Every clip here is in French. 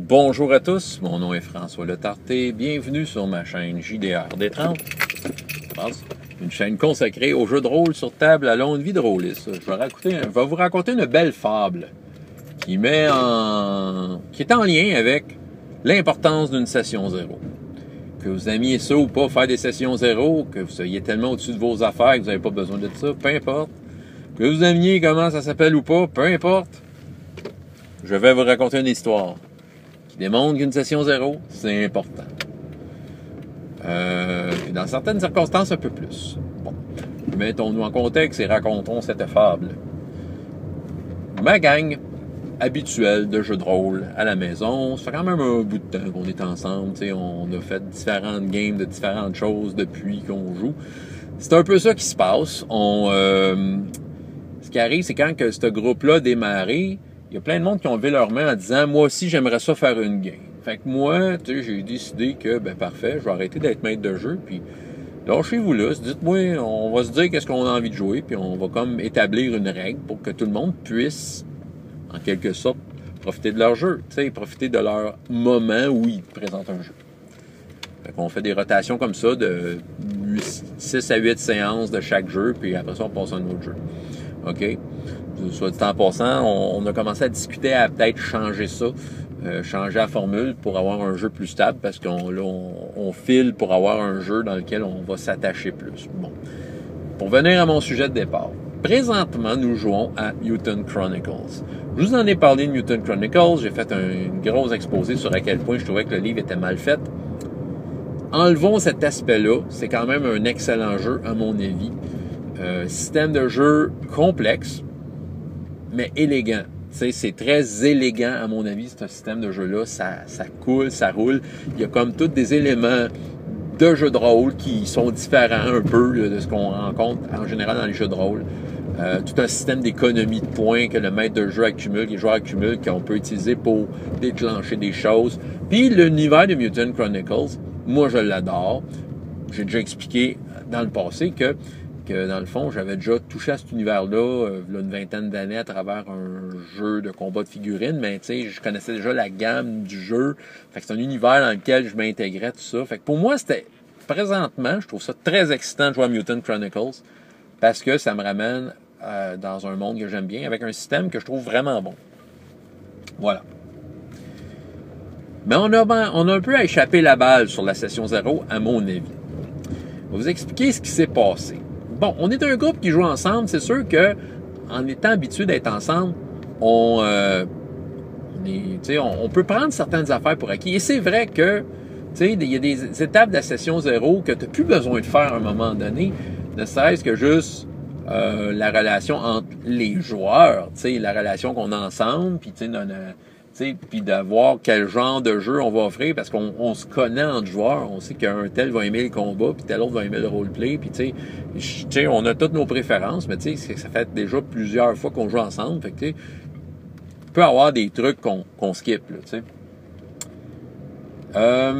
Bonjour à tous, mon nom est François Letarté, bienvenue sur ma chaîne JDR Détrempe, une chaîne consacrée aux jeux de rôle sur table à longue vie drôliste. Je vais vous raconter une belle fable qui est en lien avec l'importance d'une session zéro. Que vous aimiez ça ou pas, faire des sessions zéro, que vous soyez tellement au-dessus de vos affaires que vous n'avez pas besoin de ça, peu importe. Que vous aimiez comment ça s'appelle ou pas, peu importe. Je vais vous raconter une histoire qui démontre qu'une session zéro, c'est important. Et dans certaines circonstances, un peu plus. Bon, mettons-nous en contexte et racontons cette fable. Ma gang habituelle de jeux de rôle à la maison, ça fait quand même un bout de temps qu'on est ensemble. On a fait différentes games de différentes choses depuis qu'on joue. C'est un peu ça qui se passe. Ce qui arrive, c'est quand que ce groupe-là a démarré, il y a plein de monde qui ont levé leurs mains en disant « Moi aussi, j'aimerais ça faire une game. » Fait que moi, j'ai décidé que, parfait, je vais arrêter d'être maître de jeu, puis lâchez-vous là, dites-moi, on va se dire qu'est-ce qu'on a envie de jouer, puis on va comme établir une règle pour que tout le monde puisse, en quelque sorte, profiter de leur jeu, profiter de leur moment où ils présentent un jeu. Fait qu'on fait des rotations comme ça de 6 à 8 séances de chaque jeu, puis après ça, on passe à un autre jeu. OK? Soit dit en passant, on a commencé à discuter à peut-être changer ça, changer la formule pour avoir un jeu plus stable, parce qu'on file pour avoir un jeu dans lequel on va s'attacher plus. Bon. Pour venir à mon sujet de départ. Présentement, nous jouons à Mutant Chronicles. Je vous en ai parlé de Mutant Chronicles, j'ai fait un gros exposé sur à quel point je trouvais que le livre était mal fait. Enlevons cet aspect-là, c'est quand même un excellent jeu à mon avis. Système de jeu complexe, mais élégant. C'est très élégant à mon avis, ce système de jeu-là. Ça coule, ça roule. Il y a comme tous des éléments de jeux de rôle qui sont différents un peu là, de ce qu'on rencontre en général dans les jeux de rôle. Tout un système d'économie de points que le maître de jeu accumule, que les joueurs accumulent, qu'on peut utiliser pour déclencher des choses. Puis l'univers de Mutant Chronicles, moi je l'adore. J'ai déjà expliqué dans le passé que dans le fond, j'avais déjà touché à cet univers-là il y a une vingtaine d'années à travers un jeu de combat de figurines, mais tu sais, je connaissais déjà la gamme du jeu. Fait que c'est un univers dans lequel je m'intégrais, tout ça. Fait que pour moi, présentement, je trouve ça très excitant de jouer à Mutant Chronicles parce que ça me ramène dans un monde que j'aime bien avec un système que je trouve vraiment bon. Voilà. Mais on a un peu échappé la balle sur la session 0, à mon avis. Je vais vous expliquer ce qui s'est passé. Bon, on est un groupe qui joue ensemble. C'est sûr que en étant habitué d'être ensemble, on peut prendre certaines affaires pour acquis. Et c'est vrai que il y a des étapes de la session 0 que tu n'as plus besoin de faire à un moment donné, ne serait-ce que juste la relation entre les joueurs, la relation qu'on a ensemble, puis de voir quel genre de jeu on va offrir, parce qu'on se connaît entre joueurs, on sait qu'un tel va aimer le combat, puis tel autre va aimer le roleplay, puis on a toutes nos préférences, mais ça fait déjà plusieurs fois qu'on joue ensemble, fait que il peut y avoir des trucs qu'on skip, là,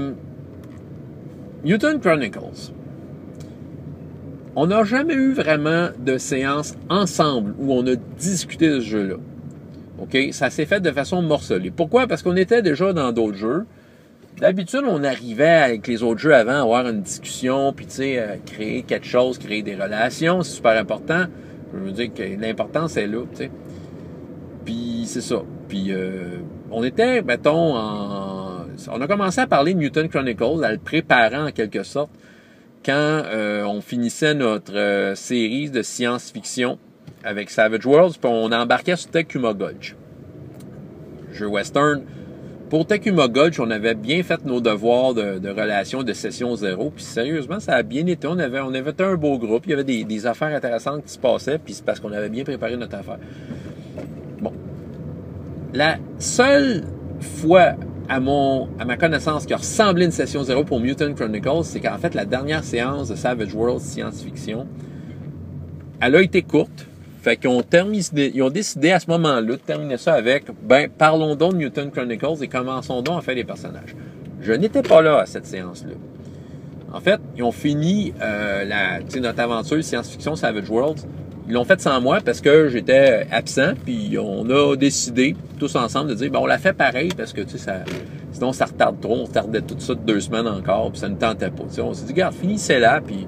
Mutant Chronicles. On n'a jamais eu vraiment de séance ensemble où on a discuté de ce jeu-là. OK? Ça s'est fait de façon morcelée. Pourquoi? Parce qu'on était déjà dans d'autres jeux. D'habitude, on arrivait avec les autres jeux avant à avoir une discussion, puis créer quelque chose, créer des relations. C'est super important. Je veux dire que l'importance est là, tu sais. Puis c'est ça. Puis on était, mettons, on a commencé à parler de Mutant Chronicles, à le préparant en quelque sorte, quand on finissait notre série de science-fiction avec Savage Worlds, puis on embarquait sur Tecuma Gulch. Jeu western. Pour Tecuma Gulch, on avait bien fait nos devoirs de relation de session 0, puis sérieusement, ça a bien été. On avait un beau groupe, il y avait des affaires intéressantes qui se passaient, puis c'est parce qu'on avait bien préparé notre affaire. Bon. La seule fois à ma connaissance qui a ressemblé à une session 0 pour Mutant Chronicles, c'est qu'en fait, la dernière séance de Savage Worlds science-fiction, elle a été courte. Fait qu'ils ont décidé à ce moment-là de terminer ça avec parlons donc de Mutant Chronicles et commençons donc à faire des personnages. Je n'étais pas là à cette séance-là. En fait, ils ont fini notre aventure science-fiction Savage Worlds Ils l'ont fait sans moi parce que j'étais absent, puis on a décidé, tous ensemble, de dire, on la fait pareil parce que, tu sais, sinon ça retarde trop. On retardait tout ça de 2 semaines encore, puis ça ne tentait pas. Tu sais, on s'est dit, regarde, finissez-la, puis,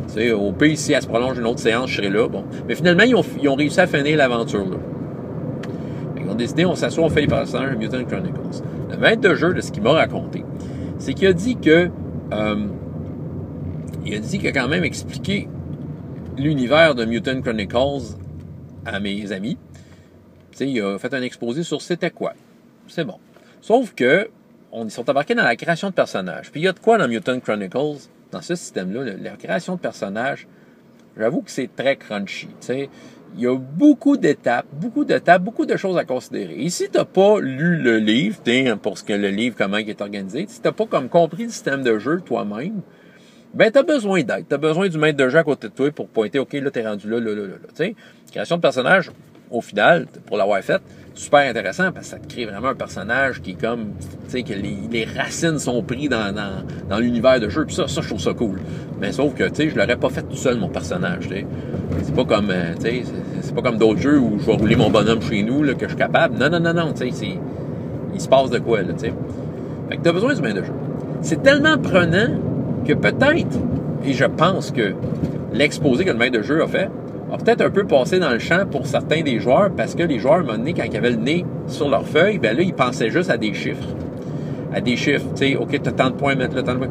tu sais, au pire, si elle se prolonge une autre séance, je serai là. Bon. Mais finalement, ils ont réussi à finir l'aventure, là. Ils ont décidé, on s'assoit, on fait les personnages de Mutant Chronicles. Le maître de jeu, de ce qu'il m'a raconté, c'est qu'il a dit que, il a quand même expliqué l'univers de Mutant Chronicles à mes amis. Tu sais, il a fait un exposé sur c'était quoi. C'est bon. Sauf que, ils sont embarqués dans la création de personnages. Puis il y a de quoi dans Mutant Chronicles, dans ce système-là, la création de personnages, j'avoue que c'est très crunchy. Tu sais, il y a beaucoup d'étapes, beaucoup de choses à considérer. Et si tu n'as pas lu le livre, pour ce que le livre, comment il est organisé, si tu n'as pas comme compris le système de jeu toi-même, ben, t'as besoin d'aide. T'as besoin du maître de jeu à côté de toi pour pointer, OK, là, t'es rendu là. Tu sais, création de personnage, au final, pour l'avoir fait, super intéressant parce que ça te crée vraiment un personnage qui est comme, tu sais, que les racines sont prises dans l'univers de jeu. Puis ça, je trouve ça cool. Mais sauf que, tu sais, je l'aurais pas fait tout seul, mon personnage, tu sais. C'est pas comme, tu sais, c'est pas comme d'autres jeux où je vais rouler mon bonhomme chez nous, là, que je suis capable. Non, tu sais, il se passe de quoi, là, tu sais. Fait que t'as besoin du maître de jeu. C'est tellement prenant que peut-être, et je pense que l'exposé que le maître de jeu a fait, a peut-être un peu passé dans le champ pour certains des joueurs, parce que les joueurs, à un moment donné, quand ils avaient le nez sur leur feuille, ben là, ils pensaient juste à des chiffres. À des chiffres, tu sais, OK, t'as tant de points, mettre là, tant de points.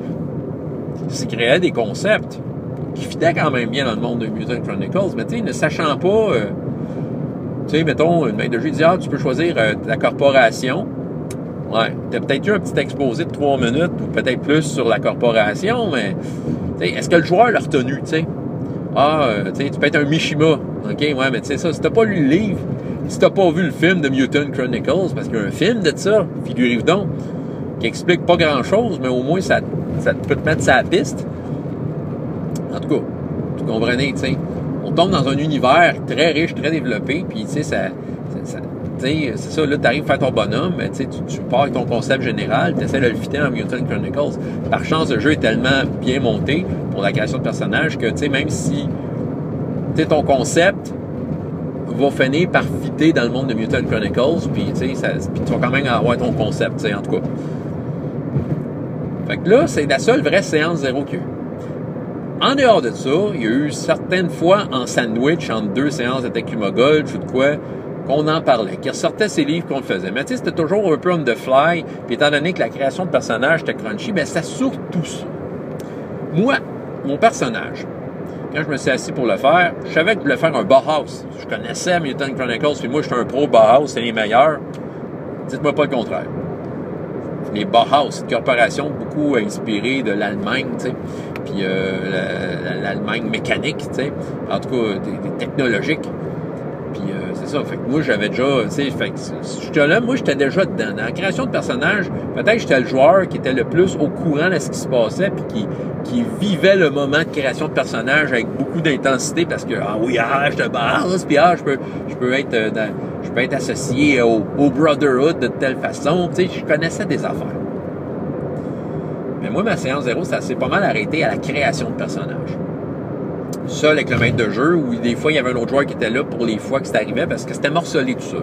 C'est créer des concepts qui fitaient quand même bien dans le monde de Mutant Chronicles, mais tu sais, ne sachant pas, tu sais, mettons, le maître de jeu dit, tu peux choisir la corporation. Ouais, t'as peut-être eu un petit exposé de 3 minutes ou peut-être plus sur la corporation, mais est-ce que le joueur l'a retenu, tu sais? Tu peux être un Mishima, OK? Ouais, mais tu sais ça, si t'as pas lu le livre, si t'as pas vu le film de Mutant Chronicles, parce qu'il y a un film de ça, figurez-vous donc, qui explique pas grand-chose, mais au moins ça peut te mettre sur la piste. En tout cas, vous comprenez, tu sais, on tombe dans un univers très riche, très développé, puis tu sais, c'est ça, là, tu arrives à faire ton bonhomme, mais tu pars avec ton concept général, tu essaies de le fitter dans Mutant Chronicles. Par chance, le jeu est tellement bien monté pour la création de personnages que, tu sais, même si ton concept va finir par fitter dans le monde de Mutant Chronicles, puis tu vas quand même avoir ton concept, tu sais, en tout cas. Fait que là, c'est la seule vraie séance zéro qu'il y a eu. En dehors de ça, il y a eu certaines fois en sandwich entre 2 séances de Tecuma Gold ou de quoi, qu'on en parlait, qui ressortait ses livres qu'on le faisait. Mais tu sais, c'était toujours un peu on the fly, puis étant donné que la création de personnages était crunchy, ben c'était surtout ça. Moi, mon personnage, quand je me suis assis pour le faire, je savais que je voulais faire un Bauhaus. Je connaissais Mutant Chronicles, puis moi, je suis un pro Bauhaus, c'est les meilleurs. Dites-moi pas le contraire. Les Bauhaus, une corporation beaucoup inspirée de l'Allemagne, tu sais, puis l'Allemagne mécanique, tu sais, en tout cas, des technologiques. Puis c'est ça, fait que moi j'avais déjà, tu sais, fait que moi j'étais déjà dedans. Dans la création de personnages, peut-être que j'étais le joueur qui était le plus au courant de ce qui se passait, puis qui vivait le moment de création de personnages avec beaucoup d'intensité, parce que je te base, puis je peux être associé au Brotherhood de telle façon, tu sais, je connaissais des affaires. Mais moi, ma séance zéro, ça s'est pas mal arrêté à la création de personnages. Seul avec le maître de jeu, où des fois, il y avait un autre joueur qui était là pour les fois que ça arrivait, parce que c'était morcelé tout ça.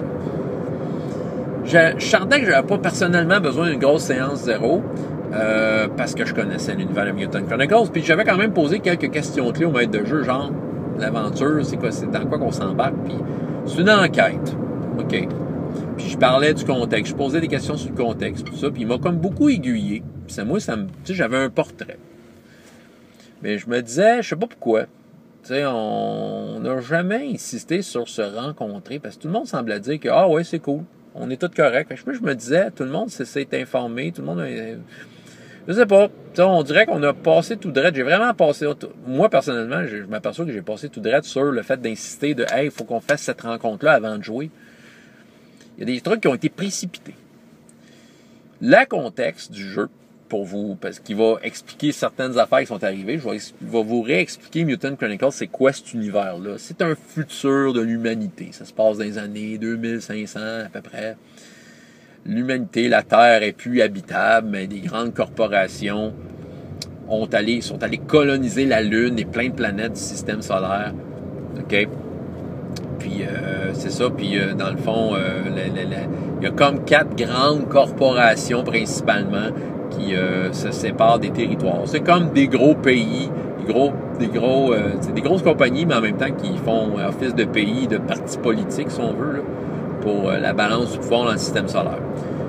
Je sentais que j'avais pas personnellement besoin d'une grosse séance zéro, parce que je connaissais l'univers de Mutant Chronicles, puis j'avais quand même posé quelques questions clés au maître de jeu, genre, l'aventure, c'est dans quoi qu'on s'embarque, puis c'est une enquête, OK. Puis je parlais du contexte, je posais des questions sur le contexte, tout ça, puis il m'a comme beaucoup aiguillé, puis moi, tu sais, j'avais un portrait. Mais je me disais, je sais pas pourquoi, tu sais, on n'a jamais insisté sur se rencontrer, parce que tout le monde semblait dire que, ouais, c'est cool, on est tous corrects. Fait que je me disais, tout le monde s'est informé, tout le monde... Je sais pas, on dirait qu'on a passé tout droit. J'ai vraiment passé... Moi, personnellement, je m'aperçois que j'ai passé tout droit sur le fait d'insister de « Hey, il faut qu'on fasse cette rencontre-là avant de jouer ». Il y a des trucs qui ont été précipités. Le contexte du jeu, pour vous, parce qu'il va expliquer certaines affaires qui sont arrivées, je vais vous réexpliquer Mutant Chronicles, c'est quoi cet univers-là. C'est un futur de l'humanité. Ça se passe dans les années 2500 à peu près. L'humanité, la Terre est plus habitable, mais des grandes corporations sont allées coloniser la Lune et plein de planètes du système solaire. OK? puis c'est ça. Puis dans le fond, il y a comme 4 grandes corporations principalement qui se séparent des territoires. C'est comme des gros pays, des grosses compagnies, mais en même temps qui font office de pays, de partis politiques, si on veut, là, pour la balance du pouvoir dans le système solaire.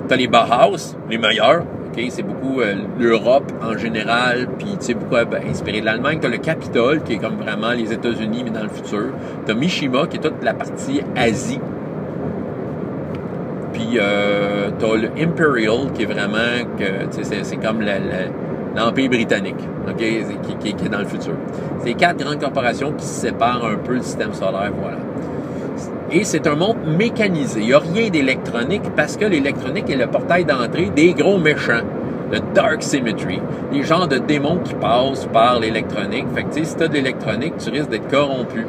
Tu as les Bauhaus, les meilleurs. Okay? C'est beaucoup l'Europe en général, puis tu sais, beaucoup inspiré de l'Allemagne. Tu as le Capitole, qui est comme vraiment les États-Unis, mais dans le futur. Tu as Mishima, qui est toute la partie Asie. Puis tu as le Imperial, qui est vraiment, c'est comme l'Empire britannique, okay? qui est dans le futur. C'est 4 grandes corporations qui se séparent un peu du système solaire, voilà. Et c'est un monde mécanisé. Il n'y a rien d'électronique parce que l'électronique est le portail d'entrée des gros méchants. Le Dark Symmetry. Les genres de démons qui passent par l'électronique. Fait que, tu sais, si tu as de l'électronique, tu risques d'être corrompu.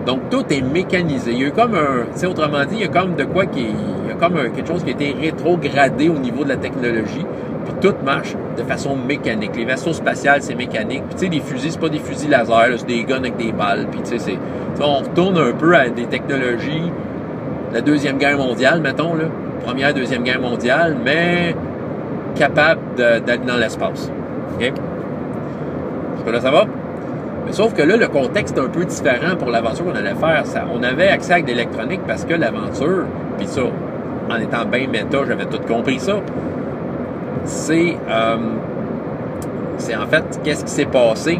Donc, tout est mécanisé. Il y a comme tu sais, autrement dit, il y a comme de quoi il y a comme quelque chose qui a été rétrogradé au niveau de la technologie. Puis tout marche de façon mécanique. Les vaisseaux spatials, c'est mécanique. Puis tu sais, les fusils, c'est pas des fusils laser, là, c'est des guns avec des balles. Puis tu sais, on retourne un peu à des technologies de la Deuxième Guerre mondiale, mettons, là. Première, Deuxième Guerre mondiale, mais capable d'aller dans l'espace. OK? Est-ce que là, ça va? Mais sauf que là, le contexte est un peu différent pour l'aventure qu'on allait faire. On avait accès à l'électronique parce que l'aventure, puis ça, en étant bien méta, j'avais tout compris ça. C'est en fait, qu'est-ce qui s'est passé?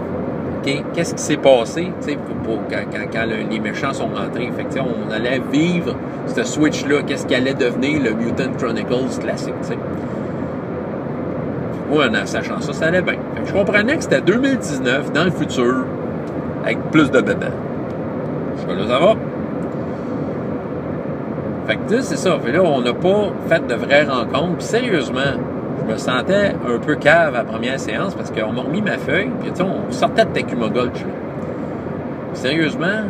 Okay? Qu'est-ce qui s'est passé quand les méchants sont rentrés? Fait que, on allait vivre ce switch-là. Qu'est-ce qui allait devenir le Mutant Chronicles classique? T'sais? Moi, en sachant ça, ça allait bien. Fait que je comprenais que c'était 2019, dans le futur, avec plus de bébés. Jusqu'à là, ça va? Fait que c'est ça. Fait là, on n'a pas fait de vraies rencontres. Puis sérieusement, je me sentais un peu cave à la première séance parce qu'on m'a remis ma feuille, puis on sortait de Tecuma Gulch. Sérieusement,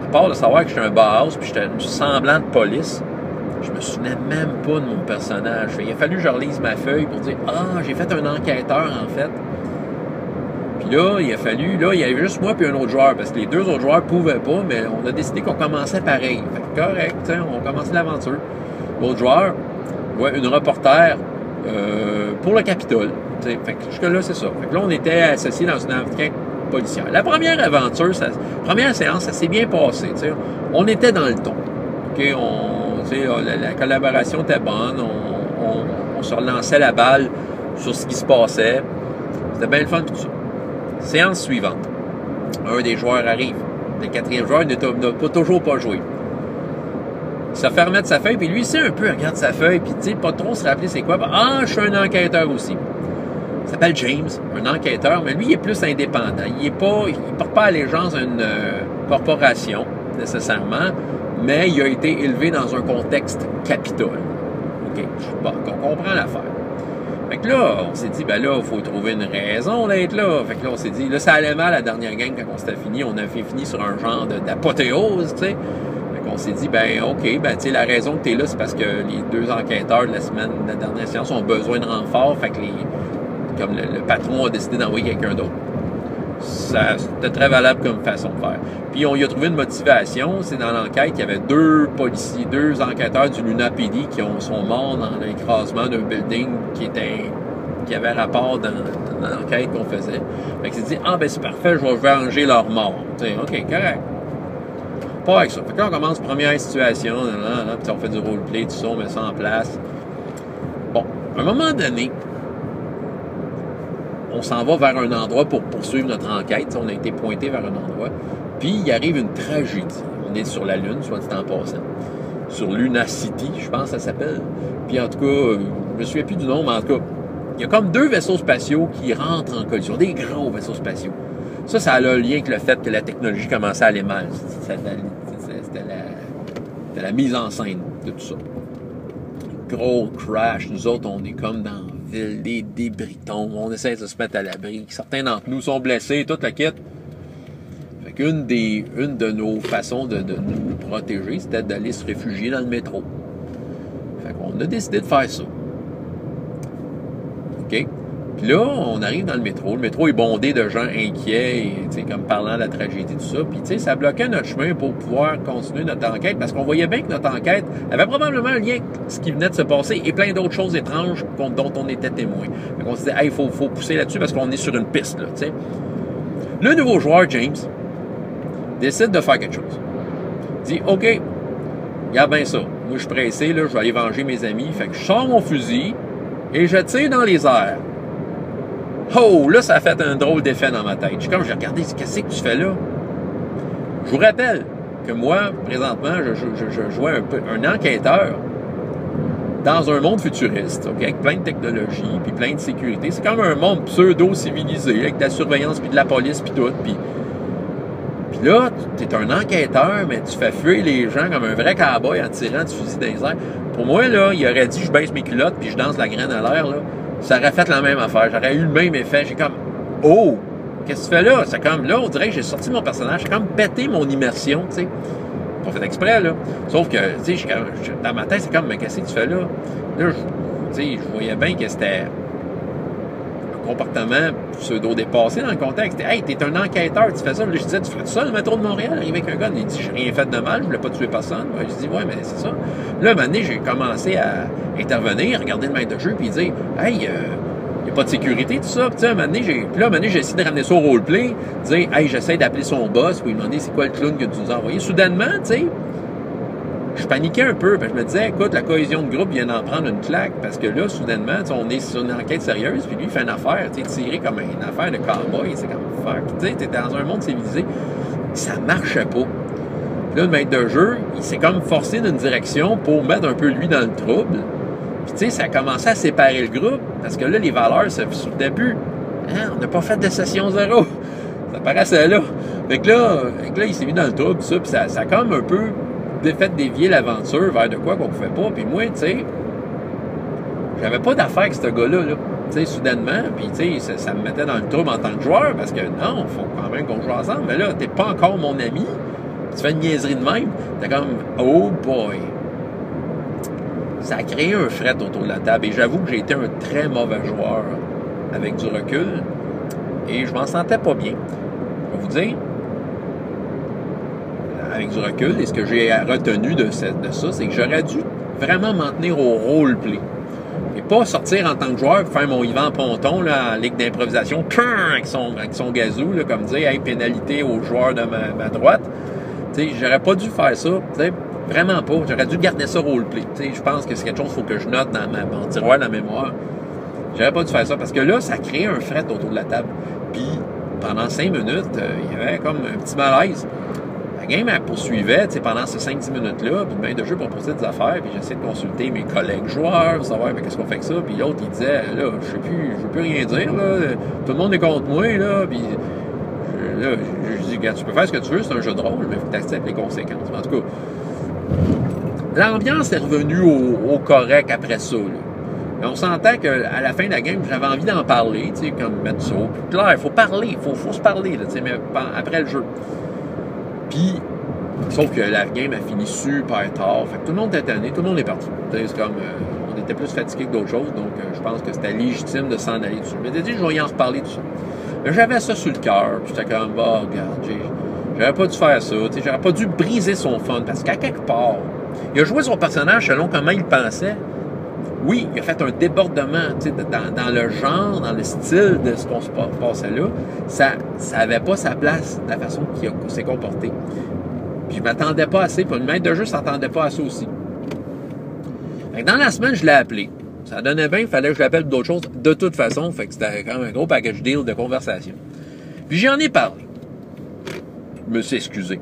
à part de savoir que j'étais un Bauhaus, puis j'étais un semblant de police, je me souvenais même pas de mon personnage. Il a fallu que je relise ma feuille pour dire « Ah, j'ai fait un enquêteur, en fait. » Puis là, il y avait juste moi puis un autre joueur, parce que les 2 autres joueurs pouvaient pas, mais on a décidé qu'on commençait pareil. Fait que correct, on commençait l'aventure. L'autre joueur, ouais, une reporter pour le Capitole. Fait que jusque-là, c'est ça. Fait que là, on était associés dans une enquête policière. La première aventure, première séance, ça s'est bien passé. T'sais. On était dans le ton. Okay? La collaboration était bonne. On se relançait la balle sur ce qui se passait. C'était bien le fun tout ça. Séance suivante. Un des joueurs arrive. Le 4e joueur n'a toujours pas joué. Il se fait remettre sa feuille, puis lui, c'est un peu, regarde sa feuille, puis tu sais, pas trop se rappeler c'est quoi. Ah, je suis un enquêteur aussi. Il s'appelle James, un enquêteur, mais lui, il est plus indépendant. Il porte pas allégeance à une corporation, nécessairement, mais il a été élevé dans un contexte Capitole. OK? Bon, on comprend l'affaire. Fait que là, on s'est dit, ben là, il faut trouver une raison d'être là. Fait que là, on s'est dit, là, ça allait mal la dernière gang quand on s'était fini. On avait fini sur un genre d'apothéose, tu sais. On s'est dit, ben OK, ben tu sais, la raison que tu es là, c'est parce que les 2 enquêteurs de la dernière séance ont besoin de renfort, fait que comme le patron a décidé d'envoyer quelqu'un d'autre. C'était très valable comme façon de faire. Puis on y a trouvé une motivation, c'est dans l'enquête, il y avait 2 policiers, 2 enquêteurs du Luna PD qui sont morts dans l'écrasement d'un building qui avait rapport dans l'enquête qu'on faisait. Fait que c'est dit, ah ben c'est parfait, je vais venger leur mort. T'sais, OK, correct. Pas avec ça. Fait que là, on commence première situation, puis on fait du roleplay, tout ça, on met ça en place. Bon, à un moment donné, on s'en va vers un endroit pour poursuivre notre enquête. On a été pointé vers un endroit. Puis, il arrive une tragédie. On est sur la Lune, soit dit en passant. Sur Luna City, je pense que ça s'appelle. Puis, en tout cas, je me souviens plus du nom, mais en tout cas, il y a comme 2 vaisseaux spatiaux qui rentrent en collision. Des gros vaisseaux spatiaux. Ça a le lien avec le fait que la technologie commençait à aller mal. C'était la mise en scène de tout ça. Gros crash. Nous autres, on est comme dans la ville, des débris tombent, on essaie de se mettre à l'abri. Certains d'entre nous sont blessés, toute la quête. Fait qu'une de nos façons de nous protéger, c'était d'aller se réfugier dans le métro. Fait qu'on a décidé de faire ça. OK? Puis là, on arrive dans le métro. Le métro est bondé de gens inquiets, et, comme parlant de la tragédie, tout ça. Puis, ça bloquait notre chemin pour pouvoir continuer notre enquête parce qu'on voyait bien que notre enquête avait probablement un lien avec ce qui venait de se passer et plein d'autres choses étranges dont on était témoin. Donc, on se disait, hey, faut pousser là-dessus parce qu'on est sur une piste, là, tu sais. Le nouveau joueur, James, décide de faire quelque chose. Il dit, OK, regarde bien ça. Moi, je suis pressé, là, je vais aller venger mes amis. Fait que je sors mon fusil et je tire dans les airs. Oh, là, ça a fait un drôle d'effet dans ma tête. J'ai regardé, qu'est-ce que tu fais là? Je vous rappelle que moi, présentement, je jouais un enquêteur dans un monde futuriste, okay, avec plein de technologies, puis plein de sécurité. C'est comme un monde pseudo-civilisé, avec de la surveillance, puis de la police, puis tout. Puis là, tu es un enquêteur, mais tu fais fuir les gens comme un vrai cowboy en tirant du fusil dans les airs. Pour moi, là, il aurait dit, je baisse mes culottes, puis je danse la graine à l'air, là. Ça aurait fait la même affaire. J'aurais eu le même effet. J'ai comme, oh, qu'est-ce que tu fais là? C'est comme, là, on dirait que j'ai sorti mon personnage. J'ai comme pété mon immersion, tu sais. Pas fait exprès, là. Sauf que, tu sais, dans ma tête, c'est comme, mais qu'est-ce que tu fais là? Là, tu sais, je voyais bien que c'était un comportement pseudo-dépassé dans le contexte. Hey, t'es un enquêteur, tu fais ça. Là, je disais, tu ferais ça, le métro de Montréal, arriver avec un gars. Il dit, j'ai rien fait de mal, je voulais pas tuer personne. Je dis, ouais, mais c'est ça. Là, un moment donné, j'ai commencé à intervenir, regarder le maître de jeu, puis dire, hey, il n'y a pas de sécurité, tout ça. Puis, un moment donné, j'ai essayé de ramener ça au roleplay, dire, hey, j'essaie d'appeler son boss, puis lui demander c'est quoi le clown que tu nous as envoyé. Soudainement, tu sais, je paniquais un peu, parce que je me disais, écoute, la cohésion de groupe vient d'en prendre une claque, parce que là, soudainement, on est sur une enquête sérieuse, puis lui, il fait une affaire, tu sais, tiré comme une affaire de cowboy, c'est comme fuck, tu sais, t'es dans un monde civilisé. Ça marchait pas. Puis là, le maître de jeu, il s'est comme forcé d'une direction pour mettre un peu lui dans le trouble. Puis tu sais, ça a commencé à séparer le groupe, parce que là, les valeurs, sur le début, hein, on n'a pas fait de session zéro. Ça paraissait là. Fait que là, il s'est mis dans le trouble, tout ça, puis ça a comme un peu fait dévier l'aventure vers de quoi qu'on pouvait pas. Puis moi, tu sais, j'avais pas d'affaire avec ce gars-là, là. Tu sais, soudainement, puis tu sais, ça me mettait dans le trouble en tant que joueur, parce que non, faut quand même qu'on joue ensemble. Mais là, t'es pas encore mon ami. Tu fais une niaiserie de même. T'es comme, oh boy. Ça a créé un fret autour de la table. Et j'avoue que j'ai été un très mauvais joueur avec du recul. Et je m'en sentais pas bien. Je vais vous dire, avec du recul, et ce que j'ai retenu de ça, c'est que j'aurais dû vraiment m'en tenir au roleplay. Et pas sortir en tant que joueur, faire mon Yvan Ponton là, en ligue d'improvisation, avec son gazou, là, comme dire, hey, pénalité aux joueurs de ma droite. T'sais, j'aurais pas dû faire ça. T'sais, vraiment pas. J'aurais dû garder ça roleplay. Je pense que c'est quelque chose qu'il faut que je note dans mon tiroir de la mémoire. J'aurais pas dû faire ça parce que là, ça crée un fret autour de la table. Puis, pendant 5 minutes, il y avait comme un petit malaise. La game, elle poursuivait pendant ces 5-10 minutes-là. Puis, le maître de jeu proposait des affaires. Puis, j'essayais de consulter mes collègues joueurs pour savoir qu'est-ce qu'on fait avec ça. Puis, l'autre, il disait, là, je veux plus rien dire. Là. Tout le monde est contre moi. Là. Puis, là, je dis, regarde, tu peux faire ce que tu veux, c'est un jeu de rôle, mais il faut que tu acceptes les conséquences. En tout cas, l'ambiance est revenue au correct après ça. Là. Mais on sentait qu'à la fin de la game, j'avais envie d'en parler, tu sais, comme mettre ça au plus clair. Il faut parler, il faut se parler, là, tu sais, mais après le jeu. Puis, sauf que la game a fini super tard. Fait que tout le monde était tanné, tout le monde est parti. C'est comme, on était plus fatigué que d'autres choses, donc je pense que c'était légitime de s'en aller dessus. Mais j'ai dit, je vais y en reparler tout ça. Mais j'avais ça sur le cœur, puis j'étais comme, bah, regarde, j'aurais pas dû faire ça, tu sais, j'aurais pas dû briser son fun, parce qu'à quelque part, il a joué son personnage selon comment il pensait. Oui, il a fait un débordement, tu sais, dans le genre, dans le style de ce qu'on se passait là, ça avait pas sa place, la façon qu'il s'est comporté. Puis je m'attendais pas assez, puis le maître de jeu s'attendait pas à ça aussi. Fait que dans la semaine, je l'ai appelé. Ça donnait bien, il fallait que je l'appelle pour d'autres choses. De toute façon, fait que c'était quand même un gros package deal de conversation. Puis j'en ai parlé. Je me suis excusé.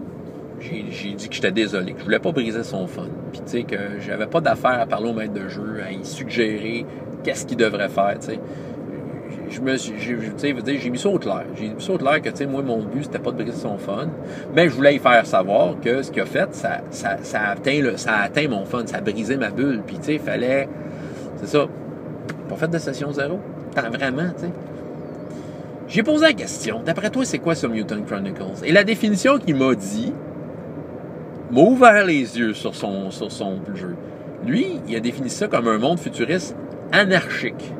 J'ai dit que j'étais désolé, que je voulais pas briser son fun. Puis tu sais, que j'avais pas d'affaire à parler au maître de jeu, à y suggérer qu'est-ce qu'il devrait faire, tu sais. J'ai mis ça au clair. J'ai mis ça au clair que, tu sais, moi, mon but, c'était pas de briser son fun. Mais je voulais y faire savoir que ce qu'il a fait, ça a atteint mon fun, ça a brisé ma bulle. Puis tu sais, il fallait... C'est ça. Pas fait de session zéro. Vraiment, tu sais. J'ai posé la question. D'après toi, c'est quoi ça, Mutant Chronicles? Et la définition qu'il m'a dit m'a ouvert les yeux sur son jeu. Lui, il a défini ça comme un monde futuriste anarchique.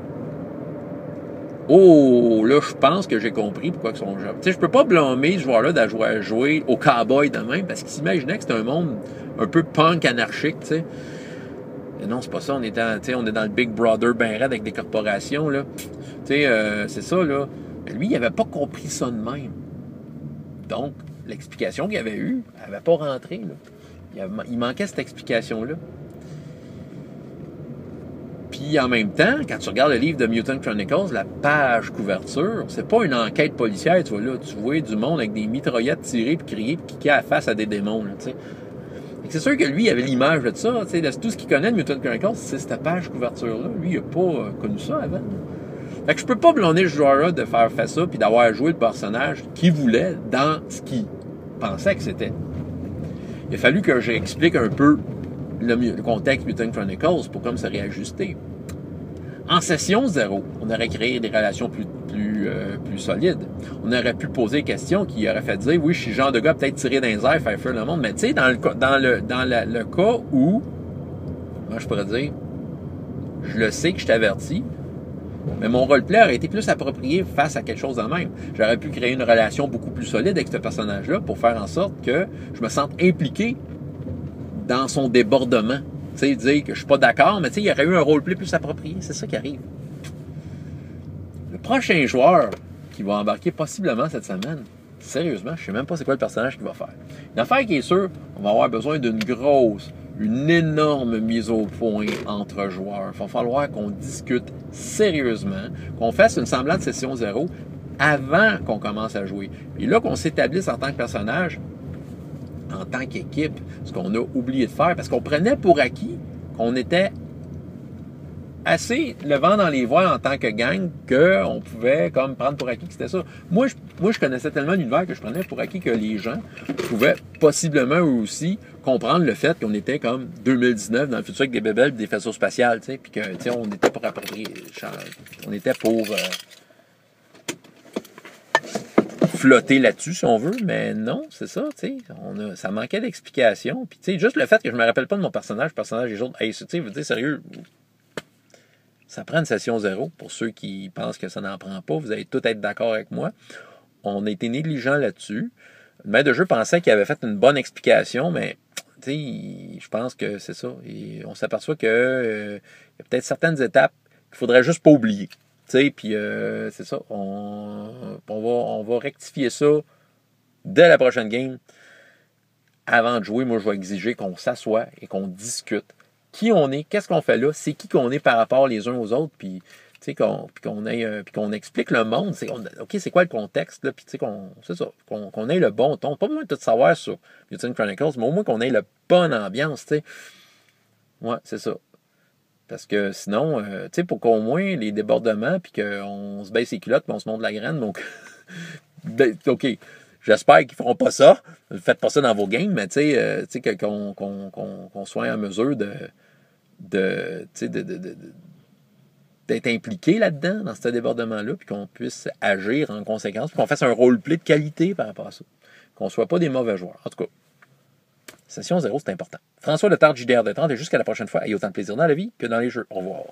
Oh, là, je pense que j'ai compris pourquoi ils sont jeunes. Tu sais, je peux pas blâmer ce joueur-là d'avoir joué au cowboy de même, parce qu'il s'imaginait que c'était un monde un peu punk anarchique, tu sais. Mais non, c'est pas ça. On est dans le Big Brother ben raide avec des corporations, là. Tu sais, c'est ça, là. Lui, il avait pas compris ça de même. Donc, l'explication qu'il avait eue, elle n'avait pas rentré, là. Il manquait cette explication-là. Puis en même temps, quand tu regardes le livre de Mutant Chronicles, la page couverture, c'est pas une enquête policière, tu vois là, tu vois du monde avec des mitraillettes tirées puis crier puis kicker à la face à des démons, là, tu sais. C'est sûr que lui, il avait l'image de ça, tu sais, tout ce qu'il connaît de Mutant Chronicles, c'est cette page couverture-là. Lui, il a pas connu ça avant. Fait que je peux pas blâmer le joueur de faire ça puis d'avoir joué le personnage qu'il voulait dans ce qu'il pensait que c'était. Il a fallu que j'explique un peu le contexte Mutant Chronicles pour comme se réajuster. En session 0, on aurait créé des relations plus solides. On aurait pu poser des questions qui auraient fait dire, oui, je suis le genre de gars peut-être tiré dans les airs, faire fuir le monde, mais tu sais, dans le cas où, moi je pourrais dire, je le sais que je t'avertis, mais mon roleplay aurait été plus approprié face à quelque chose de même. J'aurais pu créer une relation beaucoup plus solide avec ce personnage-là pour faire en sorte que je me sente impliqué dans son débordement. Tu sais, dire que je suis pas d'accord, mais tu sais, il y aurait eu un roleplay plus approprié. C'est ça qui arrive. Le prochain joueur qui va embarquer possiblement cette semaine, sérieusement, je sais même pas c'est quoi le personnage qu'il va faire. Une affaire qui est sûre, on va avoir besoin une énorme mise au point entre joueurs. Il va falloir qu'on discute sérieusement, qu'on fasse une semblante session 0 avant qu'on commence à jouer. Et là, qu'on s'établisse en tant que personnage, en tant qu'équipe, ce qu'on a oublié de faire, parce qu'on prenait pour acquis qu'on était assez le vent dans les voiles en tant que gang qu'on pouvait comme prendre pour acquis que c'était ça. Moi, je connaissais tellement l'univers que je prenais pour acquis que les gens pouvaient possiblement eux aussi comprendre le fait qu'on était comme 2019 dans le futur avec des bébelles et des faisceaux spatiales, tu sais, puis que, tu sais, on était pour approprier, on était pour flotter là-dessus, si on veut, mais non, c'est ça, tu sais, ça manquait d'explication, puis tu sais, juste le fait que je me rappelle pas de mon personnage des autres, hey, tu sais, vous dire sérieux, ça prend une session 0, pour ceux qui pensent que ça n'en prend pas, vous allez tous être d'accord avec moi, on a été négligent là-dessus, le maître de jeu pensait qu'il avait fait une bonne explication, mais, tu sais, je pense que c'est ça, et on s'aperçoit que il y a peut-être certaines étapes qu'il faudrait juste pas oublier. Tu sais, puis c'est ça. On va rectifier ça dès la prochaine game. Avant de jouer, moi, je vais exiger qu'on s'assoie et qu'on discute. Qui on est, qu'est-ce qu'on fait là, c'est qui qu'on est par rapport les uns aux autres, puis tu sais, qu'on explique le monde. OK, c'est quoi le contexte, là, puis tu sais, c'est ça, qu'on ait le bon ton. Pas besoin de tout savoir sur Mutant Chronicles, mais au moins qu'on ait la bonne ambiance, tu sais. Ouais, c'est ça. Parce que sinon, tu sais, pour qu'au moins les débordements, puis qu'on se baisse les culottes, puis on se monte la graine, donc, ben, OK, j'espère qu'ils feront pas ça. Faites pas ça dans vos games, mais tu sais, qu'on soit en mesure d'être impliqué là-dedans, dans ce débordement-là, puis qu'on puisse agir en conséquence, puis qu'on fasse un roleplay de qualité par rapport à ça. Qu'on soit pas des mauvais joueurs. En tout cas, session 0, c'est important. François Letard, JDR de 30, et jusqu'à la prochaine fois, ayez autant de plaisir dans la vie que dans les jeux. Au revoir.